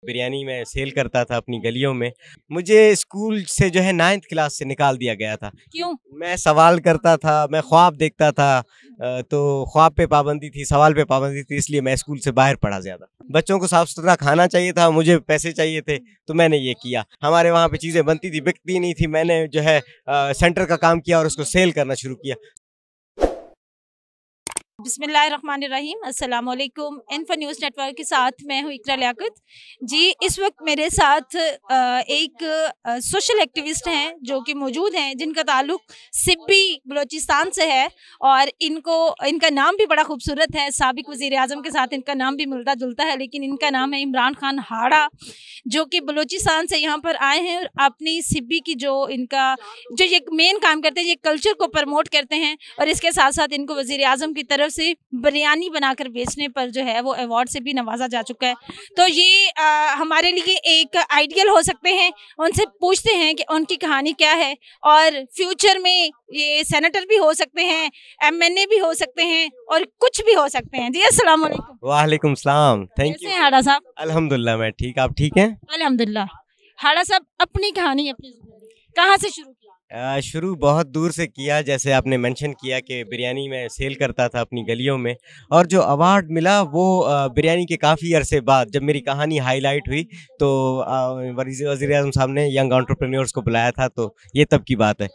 बिरयानी मैं सेल करता था अपनी गलियों में। मुझे स्कूल से जो है 9th क्लास से निकाल दिया गया था। क्यों? मैं सवाल करता था, मैं ख्वाब देखता था, तो ख्वाब पे पाबंदी थी, सवाल पे पाबंदी थी, इसलिए मैं स्कूल से बाहर पढ़ा ज़्यादा। बच्चों को साफ़ सुथरा खाना चाहिए था, मुझे पैसे चाहिए थे, तो मैंने ये किया। हमारे वहाँ पे चीज़ें बनती थी, बिकती नहीं थी, मैंने जो है सेंटर का काम किया और उसको सेल करना शुरू किया। बिस्मिल्लाहिर्रहमानिर्रहीम, अस्सलाम वालेकुम। इन्फो न्यूज़ नेटवर्क के साथ मैं हूँ इकरा लियाकत जी। इस वक्त मेरे साथ एक सोशल एक्टिविस्ट हैं जो कि मौजूद हैं, जिनका ताल्लुक सिब्बी बलोचिस्तान से है और इनका नाम भी बड़ा खूबसूरत है। साबिक वज़ीर आज़म के साथ इनका नाम भी मिलता जुलता है, लेकिन इनका नाम है इमरान खान हाड़ा, जो कि बलोचिस्तान से यहाँ पर आए हैं और अपनी सिब्बी की जो ये मेन काम करते हैं, ये कल्चर को प्रमोट करते हैं और इसके साथ साथ इनको वज़ीर आज़म की तरफ से बिरयानी बनाकर बेचने पर जो है वो अवार्ड से भी नवाजा जा चुका है। तो ये हमारे लिए एक आइडियल हो सकते हैं। उनसे पूछते हैं कि उनकी कहानी क्या है और फ्यूचर में ये सेनेटर भी हो सकते हैं, एमएनए भी हो सकते हैं और कुछ भी हो सकते हैं। जी अस्सलाम वालेकुम। वालेकुम सलाम, थैंक यू। कैसे हैं हाड़ा साहब? अल्हम्दुलिल्लाह मैं ठीक, आप ठीक हैं? अल्हम्दुलिल्लाह। हाड़ा साहब, अपनी कहानी अपनी कहाँ से शुरू किया? शुरू बहुत दूर से किया, जैसे आपने मेंशन किया कि बिरयानी मैं सेल करता था अपनी गलियों में, और जो अवार्ड मिला वो बिरयानी के काफ़ी अरसे बाद जब मेरी कहानी हाईलाइट हुई तो वज़ीर आज़म साहब ने यंग एंटरप्रेन्योर्स को बुलाया था, तो ये तब की बात है।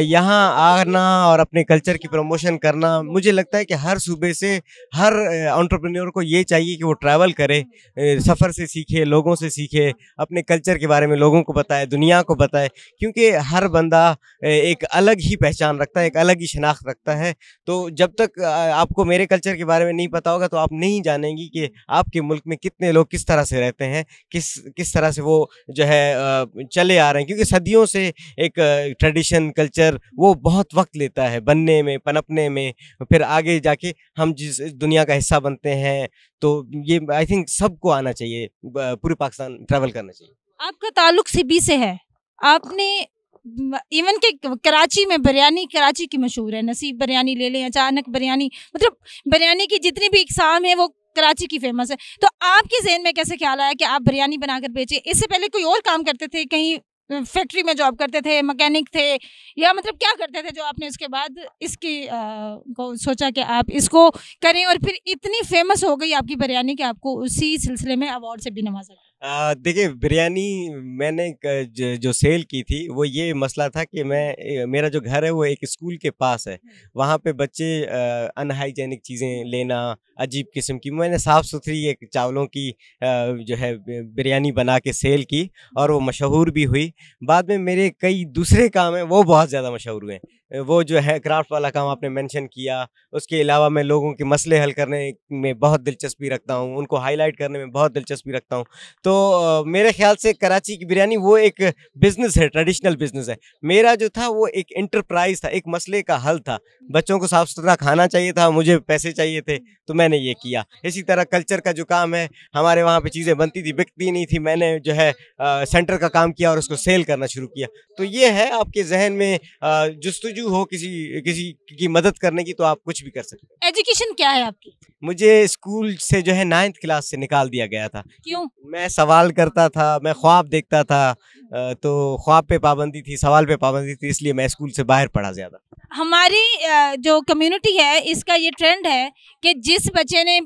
यहाँ आना और अपने कल्चर की प्रमोशन करना, मुझे लगता है कि हर सूबे से हर एंटरप्रेन्योर को ये चाहिए कि वो ट्रैवल करे, सफ़र से सीखे, लोगों से सीखे, अपने कल्चर के बारे में लोगों को बताए, दुनिया को बताए, क्योंकि हर बंदा एक अलग ही पहचान रखता है, एक अलग ही शनाख्त रखता है। तो जब तक आपको मेरे कल्चर के बारे में नहीं पता होगा तो आप नहीं जानेंगी कि आपके मुल्क में कितने लोग किस तरह से रहते हैं, किस तरह से वो जो है चले आ रहे हैं, क्योंकि सदियों से एक ट्रेडिशन कल्चर वो बहुत वक्त लेता है बनने में, पनपने में, फिर आगे जाके हम जिस दुनिया का हिस्सा बनते हैं। तो ये आई थिंक सबको आना चाहिए, पूरे पाकिस्तान ट्रैवल करना चाहिए। आपका ताल्लुक सिबी से है। आपने इवन के कराची में बिरयानी कराची की मशहूर है, नसीब बिरयानी ले लें, अचानक बिरयानी, मतलब बिरयानी की जितनी भी इकसाम है वो कराची की फेमस है। तो आपके ज़हन में कैसे ख्याल आया कि आप बिरयानी बनाकर बेचें? इससे पहले कोई और काम करते थे, कहीं फैक्ट्री में जॉब करते थे, मैकेनिक थे, या मतलब क्या करते थे जो आपने उसके बाद इसकी को सोचा कि आप इसको करें और फिर इतनी फेमस हो गई आपकी बिरयानी कि आपको उसी सिलसिले में अवार्ड से भी नवाजा गया? देखिए, बिरयानी मैंने जो सेल की थी वो ये मसला था कि मेरा जो घर है वो एक स्कूल के पास है। वहाँ पे बच्चे अनहाइजेनिक चीज़ें लेना, अजीब किस्म की, मैंने साफ़ सुथरी एक चावलों की जो है बिरयानी बना के सेल की और वो मशहूर भी हुई। बाद में मेरे कई दूसरे काम हैं वो बहुत ज़्यादा मशहूर हुए। वो जो है क्राफ्ट वाला काम आपने मेंशन किया, उसके अलावा मैं लोगों के मसले हल करने में बहुत दिलचस्पी रखता हूँ, उनको हाईलाइट करने में बहुत दिलचस्पी रखता हूँ। तो मेरे ख्याल से कराची की बिरयानी वो एक बिज़नेस है, ट्रेडिशनल बिज़नेस है। मेरा जो था वो एक एंटरप्राइज़ था, एक मसले का हल था। बच्चों को साफ़ सुथरा खाना चाहिए था, मुझे पैसे चाहिए थे, तो मैंने ये किया। इसी तरह कल्चर का जो काम है, हमारे वहाँ पे चीज़ें बनती थी, बिकती नहीं थी, मैंने जो है सेंटर का काम किया और उसको सेल करना शुरू किया। तो ये है, आपके जहन में जुस्तजू हो किसी की मदद करने की तो आप कुछ भी कर सकते हैं। एजुकेशन क्या है आपकी? मुझे स्कूल से जो है 9th क्लास से निकाल दिया गया था। क्यों? मैं सवाल करता था, मैं ख्वाब देखता था, तो ख्वाब पे पाबंदी थी, सवाल पे पाबंदी थी, इसलिए मैं स्कूल से बाहर पढ़ा ज़्यादा। हमारी जो कम्युनिटी है इसका ये ट्रेंड है कि जिस बच्चे ने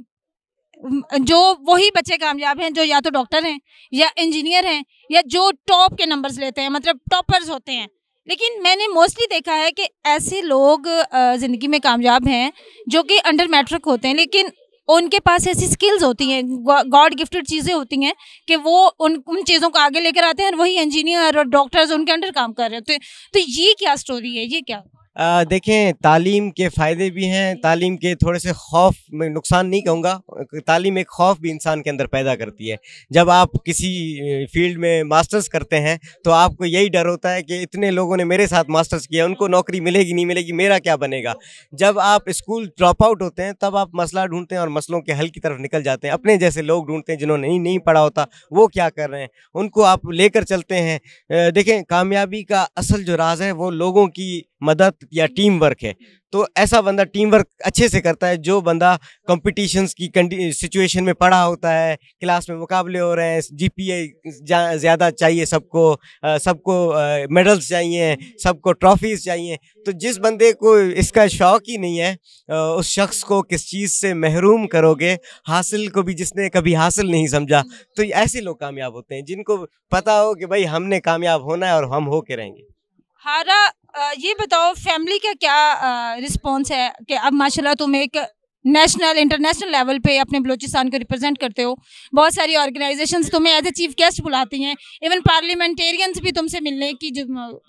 जो वही बच्चे कामयाब हैं जो या तो डॉक्टर हैं या इंजीनियर हैं या जो टॉप के नंबर्स लेते हैं, मतलब टॉपर्स होते हैं। लेकिन मैंने मोस्टली देखा है कि ऐसे लोग ज़िंदगी में कामयाब हैं जो कि अंडर मैट्रिक होते हैं, लेकिन उनके पास ऐसी स्किल्स होती हैं, गॉड गिफ्टेड चीज़ें होती हैं कि वो उन चीज़ों को आगे लेकर आते हैं और वही इंजीनियर और डॉक्टर्स उनके अंडर काम कर रहे होते हैं। तो ये क्या स्टोरी है, ये क्या? देखें, तालीम के फ़ायदे भी हैं, तालीम के थोड़े से खौफ, मैं नुकसान नहीं कहूँगा, तालीम एक खौफ भी इंसान के अंदर पैदा करती है। जब आप किसी फील्ड में मास्टर्स करते हैं तो आपको यही डर होता है कि इतने लोगों ने मेरे साथ मास्टर्स किया, उनको नौकरी मिलेगी नहीं मिलेगी, मेरा क्या बनेगा। जब आप स्कूल ड्रॉप आउट होते हैं तब आप मसला ढूंढते हैं और मसलों के हल की तरफ निकल जाते हैं, अपने जैसे लोग ढूंढते हैं जिन्होंने नहीं पढ़ा होता, वो क्या कर रहे हैं, उनको आप लेकर चलते हैं। देखें, कामयाबी का असल जो राज है वो लोगों की मदद या टीम वर्क है। तो ऐसा बंदा टीम वर्क अच्छे से करता है जो बंदा कॉम्पिटिशन्स की सिचुएशन में पड़ा होता है, क्लास में मुकाबले हो रहे हैं, जीपीए ज़्यादा चाहिए सबको, सबको मेडल्स चाहिए, सबको ट्रॉफीज़ चाहिए। तो जिस बंदे को इसका शौक़ ही नहीं है, उस शख्स को किस चीज़ से महरूम करोगे, हासिल को भी जिसने कभी हासिल नहीं समझा। तो ऐसे लोग कामयाब होते हैं जिनको पता हो कि भाई हमने कामयाब होना है और हम हो के रहेंगे। हारा, ये बताओ फैमिली का क्या रिस्पॉन्स है कि अब माशाल्लाह तुम एक नेशनल इंटरनेशनल लेवल पे अपने बलूचिस्तान को रिप्रेजेंट करते हो, बहुत सारी ऑर्गेनाइजेशंस तुम्हें एज ए चीफ गेस्ट बुलाती हैं, इवन पार्लियामेंटेरियंस भी तुमसे मिलने की जो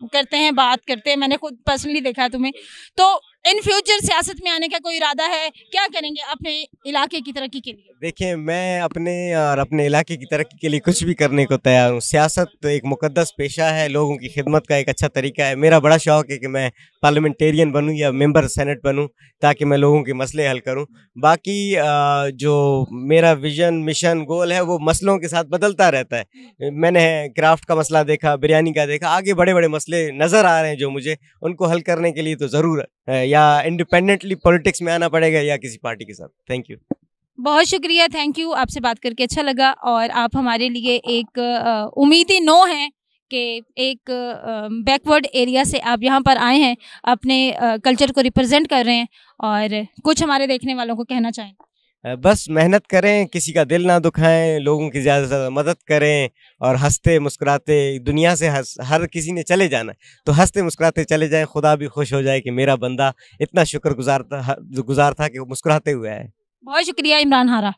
करते हैं, बात करते हैं, मैंने खुद पर्सनली देखा है तुम्हें। तो इन फ्यूचर सियासत में आने का कोई इरादा है, क्या करेंगे अपने इलाके की तरक्की के लिए? देखिए, मैं अपने और अपने इलाके की तरक्की के लिए कुछ भी करने को तैयार हूँ। सियासत तो एक मुकद्दस पेशा है, लोगों की खिदमत का एक अच्छा तरीका है। मेरा बड़ा शौक़ है कि मैं पार्लियामेंटेरियन बनूँ या मेंबर सेनेट बनूँ, ताकि मैं लोगों के मसले हल करूँ। बाकी जो मेरा विज़न, मिशन, गोल है वो मसलों के साथ बदलता रहता है। मैंने क्राफ्ट का मसला देखा, बिरयानी का देखा, आगे बड़े बड़े मसले नज़र आ रहे हैं जो मुझे, उनको हल करने के लिए तो ज़रूर या इंडिपेंडेंटली पॉलिटिक्स में आना पड़ेगा या किसी पार्टी के साथ। Thank you. बहुत शुक्रिया, थैंक यू, आपसे बात करके अच्छा लगा। और आप हमारे लिए एक उम्मीदी नो हैं कि एक बैकवर्ड एरिया से आप यहाँ पर आए हैं, अपने कल्चर को रिप्रेजेंट कर रहे हैं, और कुछ हमारे देखने वालों को कहना चाहें? बस मेहनत करें, किसी का दिल ना दुखाएं, लोगों की ज़्यादा से ज़्यादा मदद करें और हंसते मुस्कुराते दुनिया से हर किसी ने चले जाना है, तो हंसते मुस्कुराते चले जाएं। खुदा भी खुश हो जाए कि मेरा बंदा इतना शुक्रगुजार था कि मुस्कुराते हुए आए। बहुत शुक्रिया इमरान हारा।